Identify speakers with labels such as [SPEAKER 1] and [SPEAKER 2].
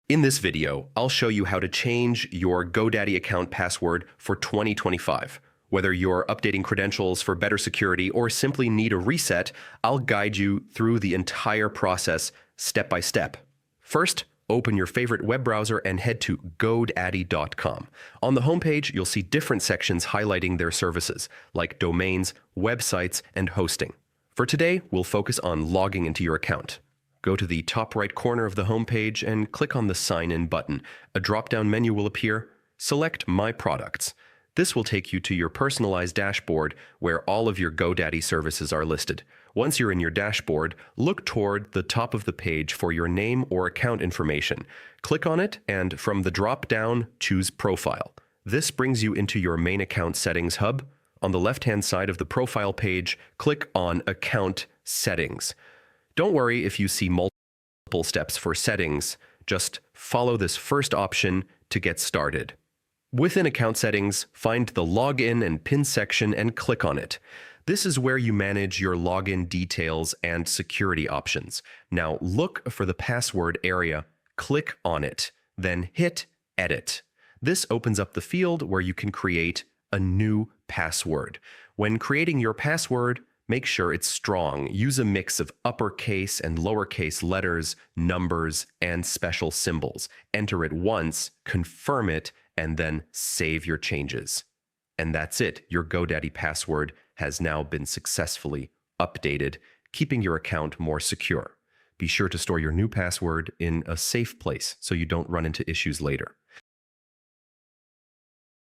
[SPEAKER 1] In this video, I'll show you how to change your GoDaddy account password for 2025. Whether you're updating credentials for better security or simply need a reset, I'll guide you through the entire process step by step. First, open your favorite web browser and head to godaddy.com. On the homepage, you'll see different sections highlighting their services, like domains, websites, and hosting. For today, we'll focus on logging into your account. Go to the top right corner of the homepage and click on the Sign In button. A drop-down menu will appear. Select My Products. This will take you to your personalized dashboard where all of your GoDaddy services are listed. Once you're in your dashboard, look toward the top of the page for your name or account information. Click on it and from the drop-down, choose Profile. This brings you into your main account settings hub. On the left-hand side of the profile page, click on Account Settings. Don't worry if you see multiple steps for settings. Just follow this first option to get started. Within account settings, find the Login and PIN section and click on it. This is where you manage your login details and security options. Now look for the password area, click on it, then hit Edit. This opens up the field where you can create a new password. When creating your password, make sure it's strong. Use a mix of uppercase and lowercase letters, numbers, and special symbols. Enter it once, confirm it, and then save your changes. And that's it. Your GoDaddy password has now been successfully updated, keeping your account more secure. Be sure to store your new password in a safe place so you don't run into issues later.